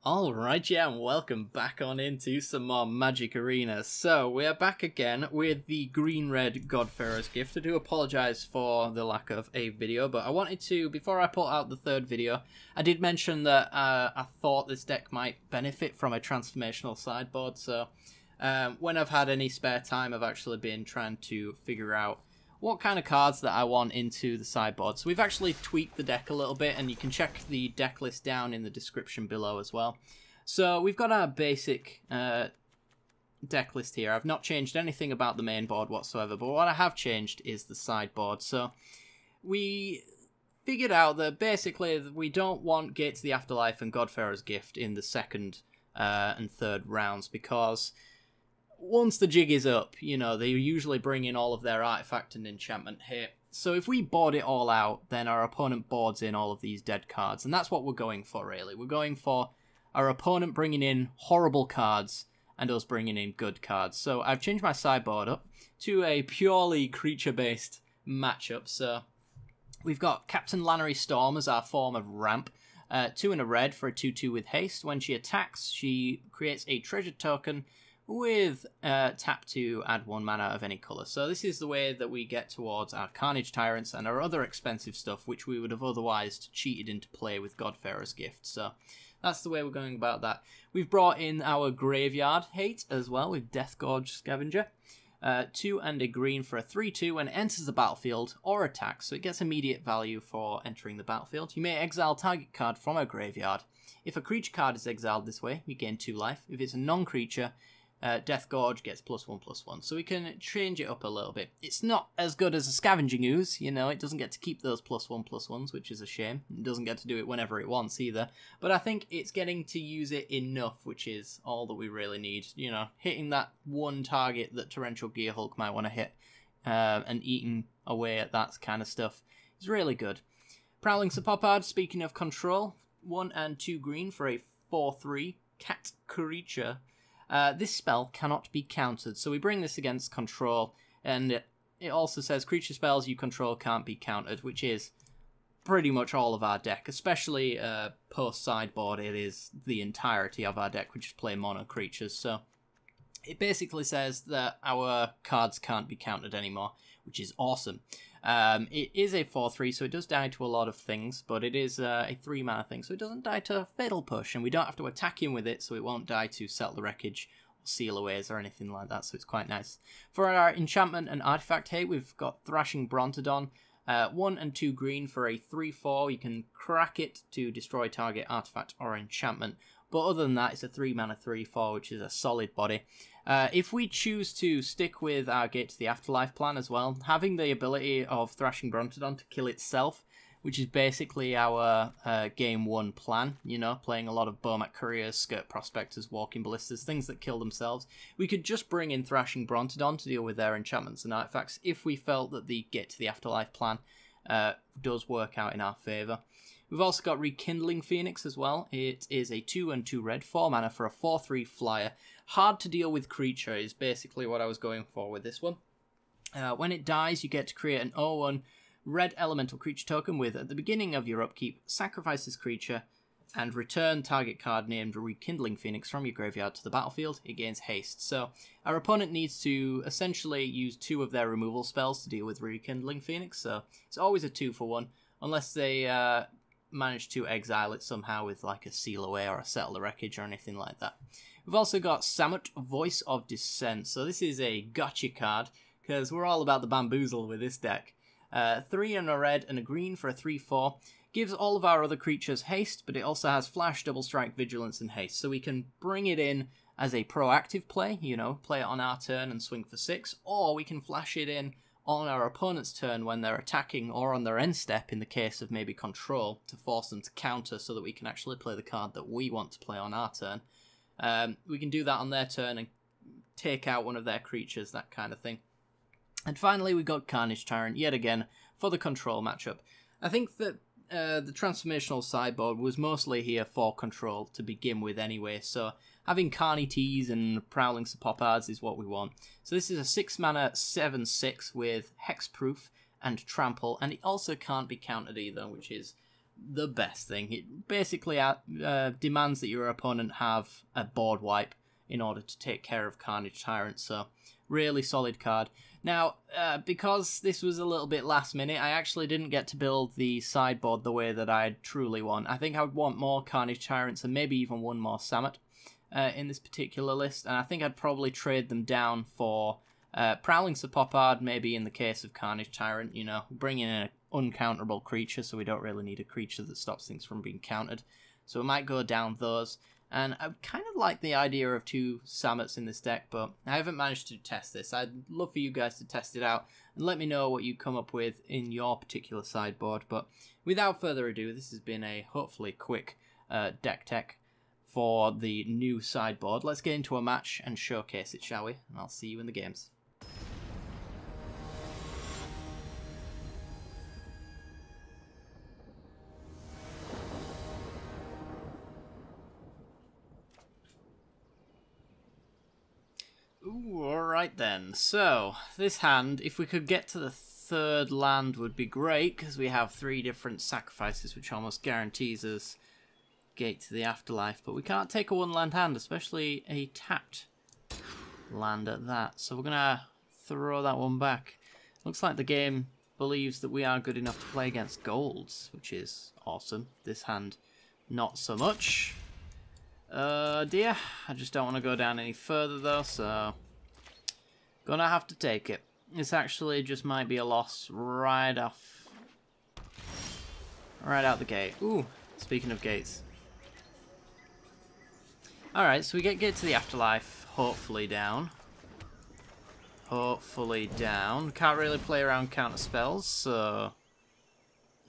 Alright, yeah, and welcome back on into some more Magic Arena. So, we are back again with the green-red God-Pharaoh's gift. I do apologise for the lack of a video, but I wanted to, before I put out the third video, I did mention that I thought this deck might benefit from a transformational sideboard, so when I've had any spare time, I've actually been trying to figure out what kind of cards that I want into the sideboard. So we've actually tweaked the deck a little bit, and you can check the deck list down in the description below as well. So we've got our basic deck list here. I've not changed anything about the main board whatsoever, but what I have changed is the sideboard. So we figured out that basically we don't want Gate to the Afterlife and God-Pharaoh's Gift in the second and third rounds, because once the jig is up, you know, they usually bring in all of their artifact and enchantment hit. So if we board it all out, then our opponent boards in all of these dead cards. And that's what we're going for, really. We're going for our opponent bringing in horrible cards and us bringing in good cards. So I've changed my sideboard up to a purely creature-based matchup. So we've got Captain Lannery Storm as our form of ramp. 2 and a red for a 2/2 with haste. When she attacks, she creates a treasure token with tap to add 1 mana of any colour. So this is the way that we get towards our Carnage Tyrants and our other expensive stuff, which we would have otherwise cheated into play with God-Pharaoh's Gift. So that's the way we're going about that. We've brought in our Graveyard Hate as well with Deathgorge Scavenger. 2 and a green for a 3/2 when it enters the battlefield or attacks, so it gets immediate value for entering the battlefield. You may exile target card from a graveyard. If a creature card is exiled this way, you gain 2 life. If it's a non-creature, Deathgorge gets +1/+1, so we can change it up a little bit. It's not as good as a Scavenging Ooze, you know, it doesn't get to keep those +1/+1s, which is a shame. It doesn't get to do it whenever it wants either, but I think it's getting to use it enough, which is all that we really need. You know, hitting that one target that Torrential Gearhulk might want to hit, and eating away at that kind of stuff is really good. Prowling Sepopard, speaking of control, 1 and 2 green for a 4/3 cat creature. This spell cannot be countered, so we bring this against control, and it also says creature spells you control can't be countered, which is pretty much all of our deck, especially post-sideboard. It is the entirety of our deck, which is play mono creatures, so it basically says that our cards can't be countered anymore, which is awesome. It is a 4/3, so it does die to a lot of things, but it is a 3 mana thing, so it doesn't die to Fatal Push, and we don't have to attack him with it, so it won't die to Settle the Wreckage or Seal Aways or anything like that, so it's quite nice. For our enchantment and artifact hate, we've got Thrashing Brontodon, 1 and 2 green for a 3/4. You can crack it to destroy target artifact or enchantment, but other than that, it's a 3 mana 3/4, which is a solid body. If we choose to stick with our Gate to the Afterlife plan as well, having the ability of Thrashing Brontodon to kill itself, which is basically our game 1 plan, you know, playing a lot of Bomat Couriers, Skirt Prospectors, Walking Ballistas, things that kill themselves. We could just bring in Thrashing Brontodon to deal with their enchantments and artifacts if we felt that the Gate to the Afterlife plan does work out in our favour. We've also got Rekindling Phoenix as well. It is a 2 and 2 red, 4 mana for a 4/3 flyer. Hard to deal with creature is basically what I was going for with this one. When it dies, you get to create an 0/1 red elemental creature token with, at the beginning of your upkeep, sacrifice this creature and return target card named Rekindling Phoenix from your graveyard to the battlefield. It gains haste. So our opponent needs to essentially use 2 of their removal spells to deal with Rekindling Phoenix. So it's always a 2-for-1, unless they manage to exile it somehow with like a Seal Away or a Settle the Wreckage or anything like that. We've also got Samut, Voice of Dissent. So this is a gotcha card, because we're all about the bamboozle with this deck. 3 and a red and a green for a 3/4. Gives all of our other creatures haste, but it also has flash, double strike, vigilance, and haste. So we can bring it in as a proactive play, you know, play it on our turn and swing for 6, or we can flash it in on our opponent's turn when they're attacking, or on their end step in the case of maybe control, to force them to counter so that we can actually play the card that we want to play on our turn. We can do that on their turn and take out one of their creatures, that kind of thing. And finally, we got Carnage Tyrant, yet again, for the control matchup. I think that the transformational sideboard was mostly here for control to begin with anyway, so having Carny Tees and Prowling Sepopards is what we want. So this is a 6 mana 7/6 with Hexproof and Trample, and it also can't be countered either, which is the best thing. It basically demands that your opponent have a board wipe in order to take care of Carnage Tyrant, so really solid card. Now, because this was a little bit last minute, I actually didn't get to build the sideboard the way that I truly want. I think I would want more Carnage Tyrants and maybe even one more Samut in this particular list, and I think I'd probably trade them down for Prowling Sapopard, maybe in the case of Carnage Tyrant, you know, bringing in an uncounterable creature, so we don't really need a creature that stops things from being countered. So we might go down those. And I kind of like the idea of 2 Samuts in this deck, but I haven't managed to test this. I'd love for you guys to test it out and let me know what you come up with in your particular sideboard. But without further ado, this has been a hopefully quick deck tech for the new sideboard. Let's get into a match and showcase it, shall we? And I'll see you in the games. Ooh, alright then. So, this hand, if we could get to the 3rd land would be great, because we have 3 different sacrifices, which almost guarantees us Gate to the Afterlife. But we can't take a 1-land hand, especially a tapped land at that. So we're going to throw that one back. Looks like the game believes that we are good enough to play against golds, which is awesome. This hand, not so much. Dear, I just don't want to go down any further though, so gonna have to take it. This actually just might be a loss right out the gate. Ooh, speaking of gates. Alright, so we get Gate to the Afterlife, hopefully down. Hopefully down. Can't really play around counter spells, so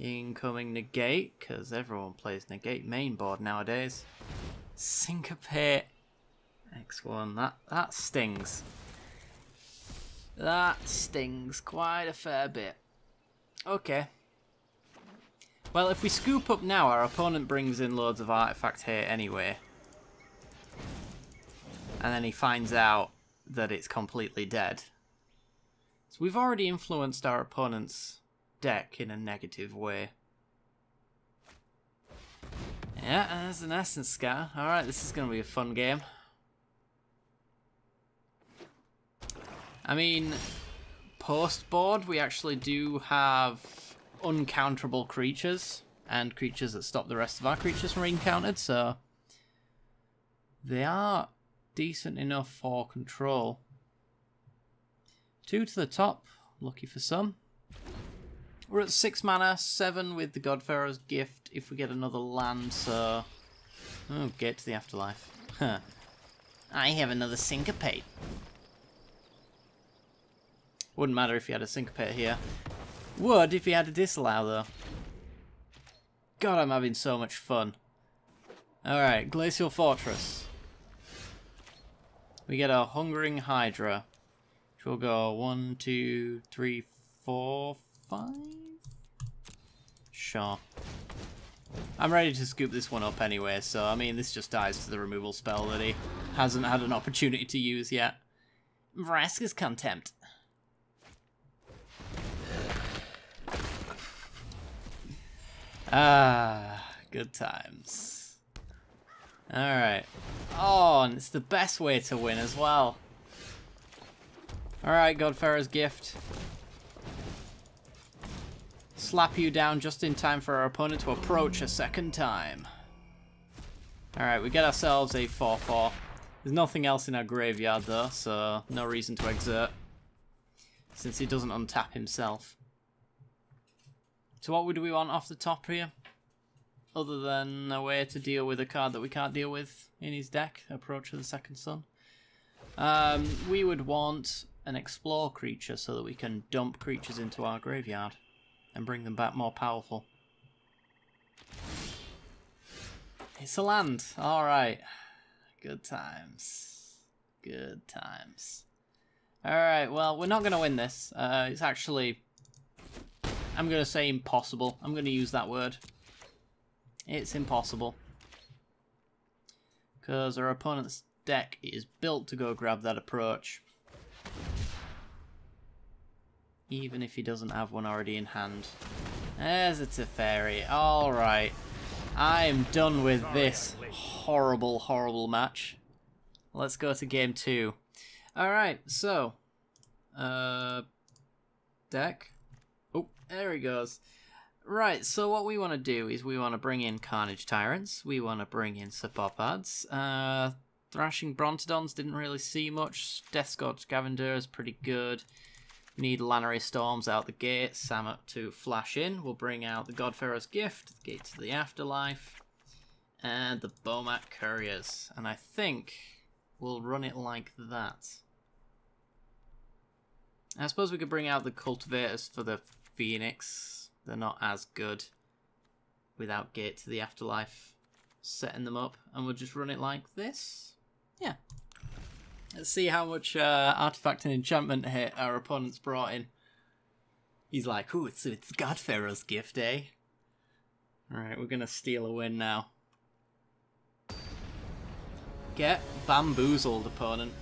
incoming negate, because everyone plays negate main board nowadays. Syncopate X1. That stings. That stings quite a fair bit. Okay. Well, if we scoop up now, our opponent brings in loads of artifact hate anyway. And then he finds out that it's completely dead. So we've already influenced our opponent's deck in a negative way. Yeah, there's an Essence Scatter. Alright, this is going to be a fun game. I mean, post-board, we actually do have uncounterable creatures, and creatures that stop the rest of our creatures from being countered, so they are decent enough for control. 2 to the top, lucky for some. We're at 6 mana, 7 with the God-Pharaoh's Gift if we get another land, so... Oh, Gate to the Afterlife. Huh. I have another Syncopate. Wouldn't matter if you had a Syncopate here. Would if you had a Disallow, though. God, I'm having so much fun. Alright, Glacial Fortress. We get a Hungering Hydra. Which will go 1, 2, 3, 4, 5? Sure. I'm ready to scoop this one up anyway, so I mean this just dies to the removal spell that he hasn't had an opportunity to use yet. Vraska's Contempt. Ah, good times. Alright. Oh, and it's the best way to win as well. Alright, God-Pharaoh's Gift. Slap you down just in time for our opponent to approach a second time. Alright, we get ourselves a 4/4. There's nothing else in our graveyard though, so no reason to exert. Since he doesn't untap himself. So what would we want off the top here? Other than a way to deal with a card that we can't deal with in his deck, Approach of the Second Sun. We would want an Explore creature so that we can dump creatures into our graveyard and bring them back more powerful. It's a land. Alright. Good times. Good times. Alright, well, we're not going to win this. It's actually... I'm going to say impossible. I'm going to use that word. It's impossible. Because our opponent's deck is built to go grab that approach. Even if he doesn't have one already in hand. There's a Teferi. Alright. I'm done with this horrible, horrible match. Let's go to game 2. Alright, so. Deck. Oh, there he goes. Right, so what we want to do is we want to bring in Carnage Tyrants. We want to bring in Sapopads. Thrashing Brontodons didn't really see much. Death Scorch Scavander is pretty good. Need Lannery Storms out the gate. Samut to flash in. We'll bring out the God-Pharaoh's Gift, the Gate to the Afterlife, and the Bomat Couriers. And I think we'll run it like that. I suppose we could bring out the Cultivators for the Phoenix. They're not as good without Gate to the Afterlife setting them up. And we'll just run it like this. Yeah. Let's see how much artifact and enchantment hit our opponent's brought in. He's like, ooh, it's God-Pharaoh's Gift, eh? Alright, we're going to steal a win now. Get bamboozled, opponent.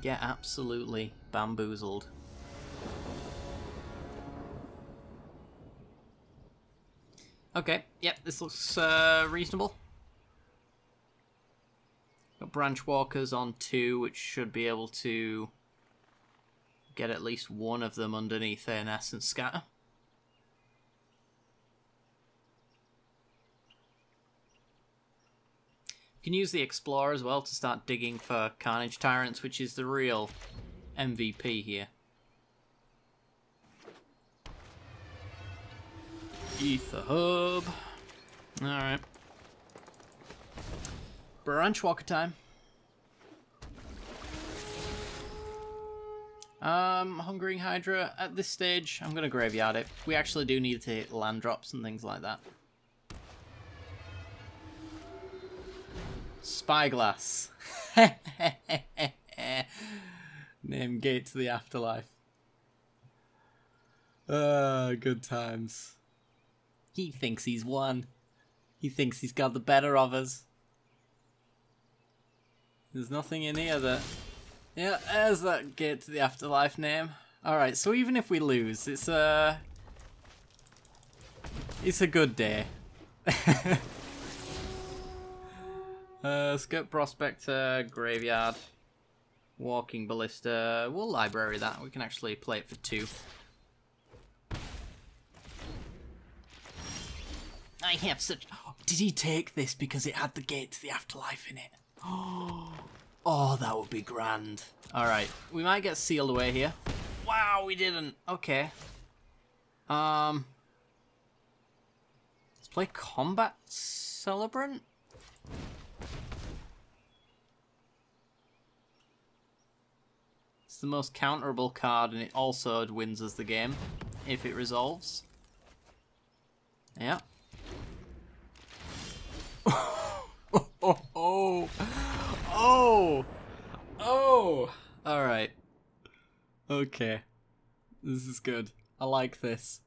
Get absolutely bamboozled. Okay, yep, this looks reasonable. Got Branch Walkers on 2, which should be able to get at least one of them underneath ANS and Scatter. You can use the Explorer as well to start digging for Carnage Tyrants, which is the real MVP here. Ether Hub. Alright. Branch Walker time. Hungering Hydra. At this stage, I'm going to graveyard it. We actually do need to hit land drops and things like that. Spyglass. Name Gate to the Afterlife. Good times. He thinks he's won. He thinks he's got the better of us. There's nothing in here that... Yeah, there's that Gate to the Afterlife name. Alright, so even if we lose, it's a good day. Skip Prospector, Graveyard, Walking Ballista. We'll library that. We can actually play it for 2. I have such... Oh, did he take this because it had the Gate to the Afterlife in it? Oh, that would be grand. Alright, we might get sealed away here. Wow, we didn't. Okay. Let's play Combat Celebrant? It's the most counterable card, and it also wins us the game if it resolves. Yeah. Oh! Alright. Okay. This is good. I like this.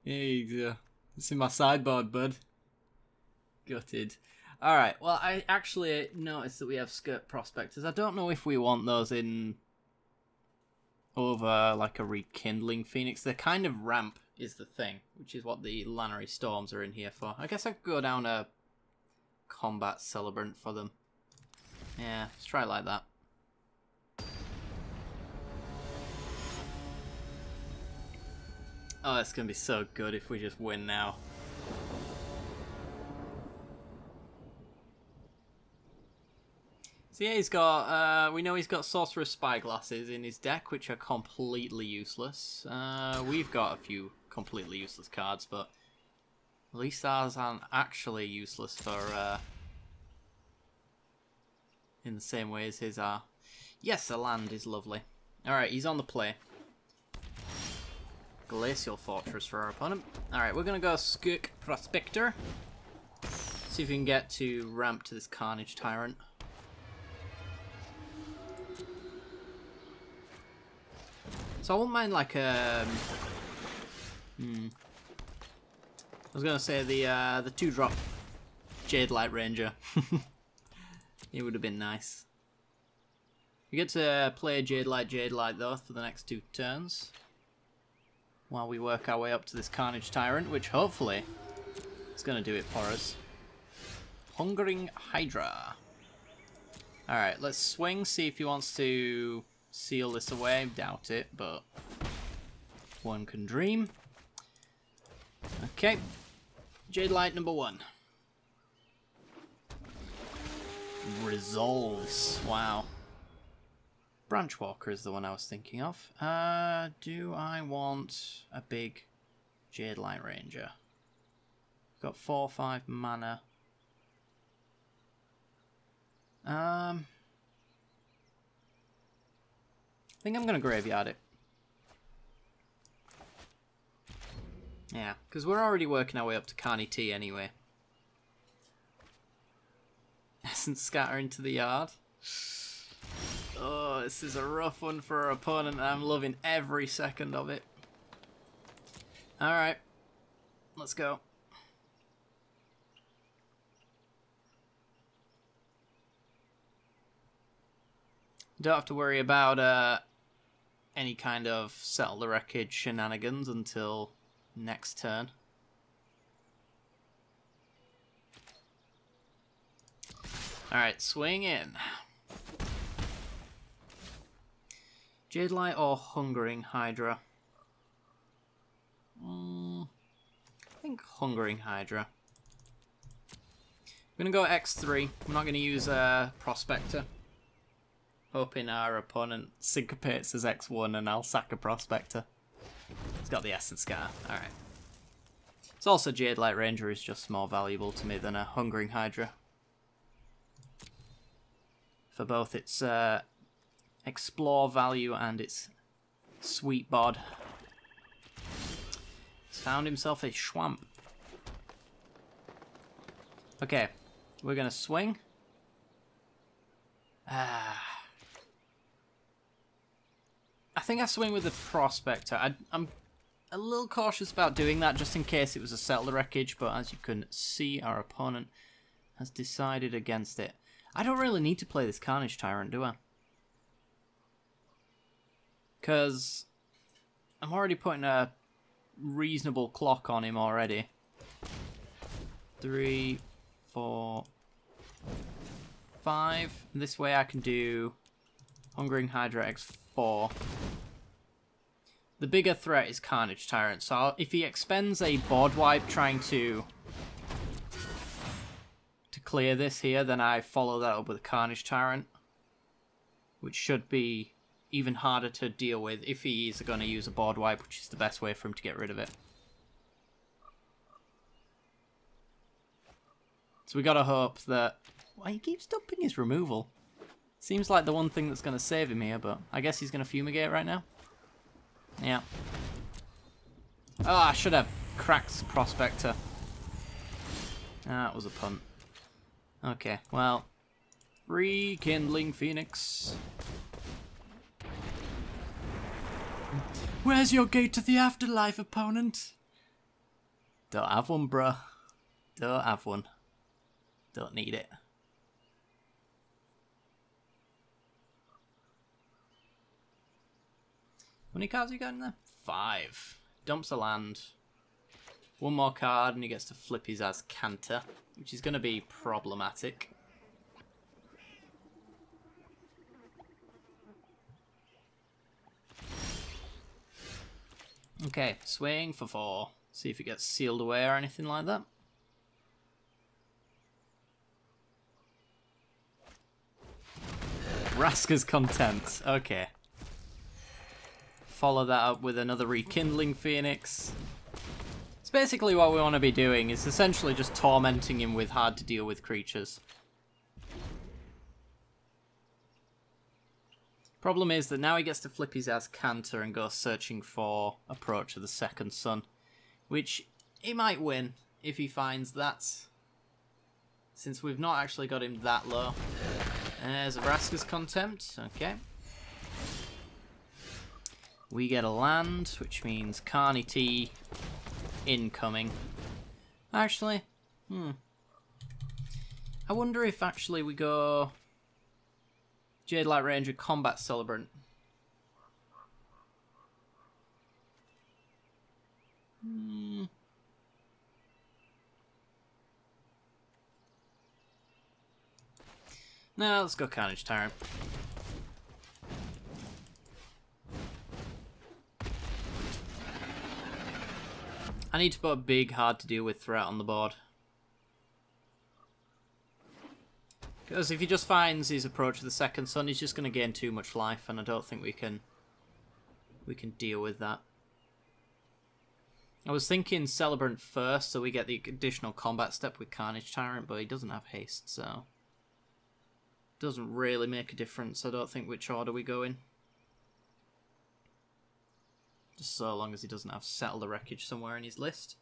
Here you go. It's in my sideboard, bud. Gutted. Alright, well, I actually noticed that we have Skirt Prospectors. I don't know if we want those in over, like, a Rekindling Phoenix. They're kind of ramp, is the thing, which is what the Lannery Storms are in here for. I guess I could go down a Combat Celebrant for them. Yeah, let's try it like that. Oh, it's going to be so good if we just win now. So yeah, he's got, we know he's got Sorcerer's Spyglasses in his deck, which are completely useless. We've got a few completely useless cards, but at least ours aren't actually useless for, in the same way as his are. Yes, the land is lovely. Alright, he's on the play. Glacial Fortress for our opponent. Alright, we're going to go Skirk Prospector. See if we can get to ramp to this Carnage Tyrant. So I wouldn't mind like I was going to say the 2-drop Jade Light Ranger. It would have been nice. You get to play Jade Light though for the next 2 turns. while we work our way up to this Carnage Tyrant, which hopefully is going to do it for us. Hungering Hydra. Alright, let's swing, see if he wants to seal this away. Doubt it, but one can dream. Okay. Jade Light number 1. Resolves. Wow. Branchwalker is the one I was thinking of. Do I want a big Jade Light Ranger? Got 4/5 mana. I think I'm gonna graveyard it. Yeah, because we're already working our way up to Carney T anyway. Essence Scatter into the yard. Oh, this is a rough one for our opponent, and I'm loving every second of it. Alright, let's go. Don't have to worry about any kind of Settle the Wreckage shenanigans until next turn. Alright, swing in. Jade Light or Hungering Hydra? I think Hungering Hydra. I'm going to go X3. I'm not going to use Prospector. Hoping our opponent syncopates as X1 and I'll sack a Prospector. It's got the Essence Scar. Alright. It's also Jade Light Ranger is just more valuable to me than a Hungering Hydra. For both its explore value and its sweet bod. He's found himself a Schwamp. Okay, we're gonna swing. I think I swing with the Prospector. I'm a little cautious about doing that just in case it was a Settle the Wreckage, but as you can see, our opponent has decided against it. I don't really need to play this Carnage Tyrant, do I? Because I'm already putting a reasonable clock on him already. 3, 4, 5. This way I can do Hungering Hydra X4. The bigger threat is Carnage Tyrant, so if he expends a board wipe trying to clear this here, then I follow that up with a Carnage Tyrant, which should be even harder to deal with if he is going to use a board wipe, which is the best way for him to get rid of it. So we gotta hope that... Well, he keeps dumping his removal. Seems like the one thing that's going to save him here, but I guess he's going to fumigate right now. Yeah. Oh, I should have cracked the Prospector. That was a punt. Okay, well, Rekindling Phoenix. Where's your gate to the afterlife, opponent? Don't have one, bruh. Don't have one. Don't need it. How many cards you got in there? 5. Dumps a land. One more card and he gets to flip his Azcanta, which is going to be problematic. Okay, swing for 4. See if it gets sealed away or anything like that. Raska's Content. Okay. Follow that up with another Rekindling Phoenix. It's basically what we want to be doing. It's essentially just tormenting him with hard to deal with creatures. Problem is that now he gets to flip his Azcanta and go searching for Approach of the Second Sun, which he might win if he finds that, since we've not actually got him that low. There's a Vraska's Contempt. Okay. We get a land, which means Carney T incoming. Actually, I wonder if actually we go Jade Light Ranger Combat Celebrant. No, let's go Carnage Tyrant. I need to put a big, hard to deal with threat on the board. Because if he just finds his approach to the second sun, he's just going to gain too much life, and I don't think we can deal with that. I was thinking Celebrant first, so we get the additional combat step with Carnage Tyrant, but he doesn't have haste, so doesn't really make a difference. I don't think which order we go in. Just so long as he doesn't have Settle the Wreckage somewhere in his list.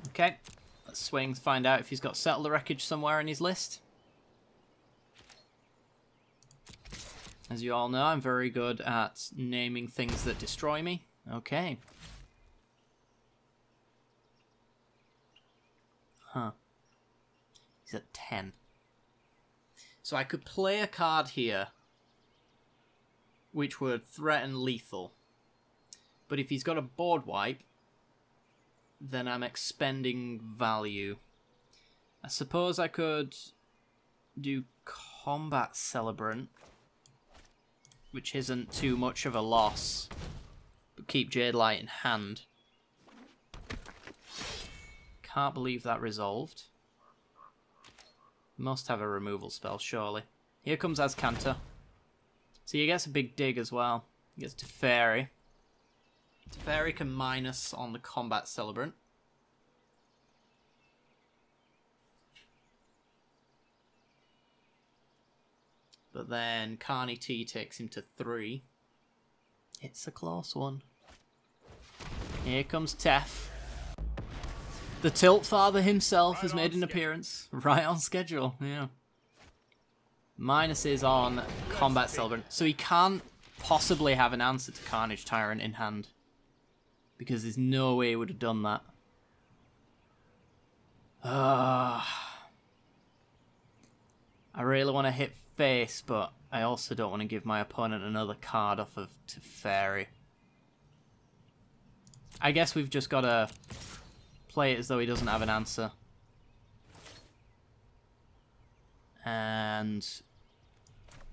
Okay, let's swing to find out if he's got Settle the Wreckage somewhere in his list. As you all know, I'm very good at naming things that destroy me. Okay. Huh. He's at 10. So I could play a card here which would threaten lethal. But if he's got a board wipe, then I'm expending value. I suppose I could do Combat Celebrant, which isn't too much of a loss, but keep Jade Light in hand. Can't believe that resolved. Must have a removal spell, surely. Here comes Azcanta. So he gets a big dig as well. He gets Teferi. Teferi can minus on the Combat Celebrant. But then Carney T takes him to 3. It's a close one. Here comes Tef. The Tilt Father himself has made an appearance. Right on schedule, yeah. Minuses on Combat Celebrant. So he can't possibly have an answer to Carnage Tyrant in hand. Because there's no way he would have done that. I really want to hit face, but I also don't want to give my opponent another card off of Teferi. I guess we've just got to play it as though he doesn't have an answer. And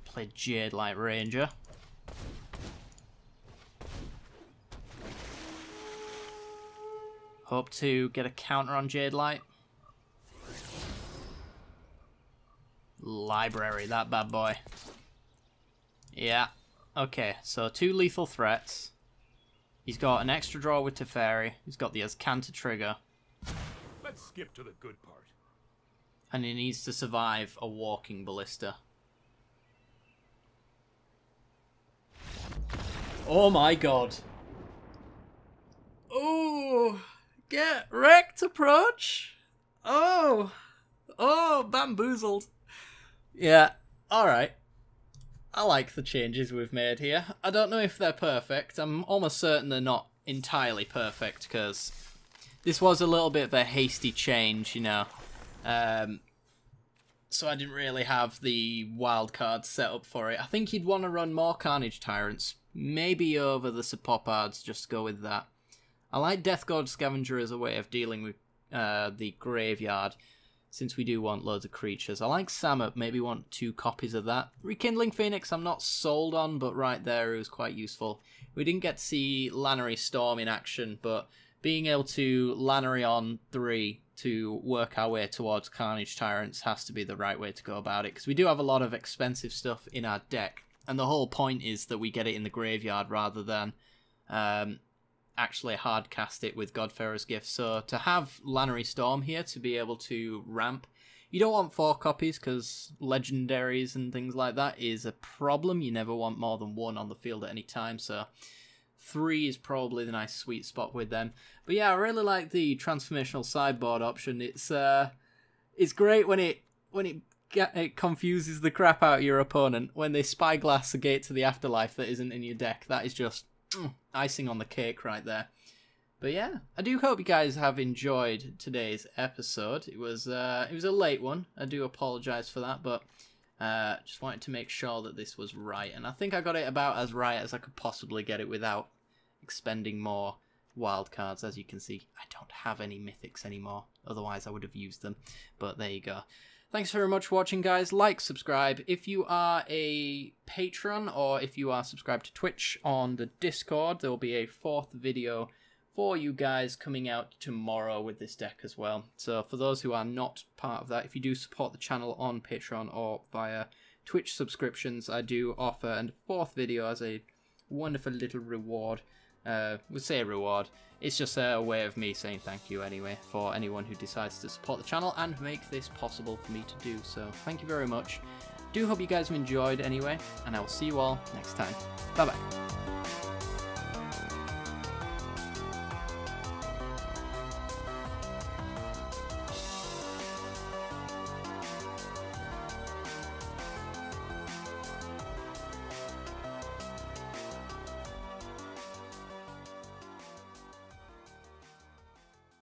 play Jade Light Ranger. Hope to get a counter on Jade Light. Library, that bad boy. Yeah. Okay, so 2 lethal threats. He's got an extra draw with Teferi. He's got the Azcanta trigger. Let's skip to the good part. And he needs to survive a walking ballista. Oh my god. Oh, get wrecked approach. Oh, bamboozled. Yeah, alright. I like the changes we've made here. I don't know if they're perfect. I'm almost certain they're not entirely perfect, because this was a little bit of a hasty change, you know. So I didn't really have the wild cards set up for it. I think you'd want to run more Carnage Tyrants. Maybe over the Suppopards, just go with that. I like Death God Scavenger as a way of dealing with the graveyard, since we do want loads of creatures. I like Samut, maybe want 2 copies of that. Rekindling Phoenix I'm not sold on, but right there it was quite useful. We didn't get to see Lannery Storm in action, but being able to Lannery on 3 to work our way towards Carnage Tyrants has to be the right way to go about it, because we do have a lot of expensive stuff in our deck, and the whole point is that we get it in the graveyard rather than actually hard cast it with God-Pharaoh's Gift. So to have Lannery Storm here to be able to ramp, you don't want 4 copies because legendaries and things like that is a problem. You never want more than 1 on the field at any time, so 3 is probably the nice sweet spot with them. But yeah, I really like the transformational sideboard option. It's great when it confuses the crap out of your opponent. When they spyglass a gate to the afterlife that isn't in your deck, that is just icing on the cake right there. But yeah, I do hope you guys have enjoyed today's episode. It was a late one. I do apologise for that, but just wanted to make sure that this was right, and I think I got it about as right as I could possibly get it without expending more wildcards. As you can see, I don't have any mythics anymore, otherwise I would have used them, but there you go. Thanks very much for watching, guys. Like, subscribe. If you are a patron or if you are subscribed to Twitch on the Discord, there will be a 4th video for you guys coming out tomorrow with this deck as well. So for those who are not part of that, if you do support the channel on Patreon or via Twitch subscriptions, I do offer a 4th video as a wonderful little reward. We'll say reward. It's just a way of me saying thank you anyway for anyone who decides to support the channel and make this possible for me to do. So thank you very much. Do hope you guys have enjoyed anyway, and I will see you all next time. Bye bye.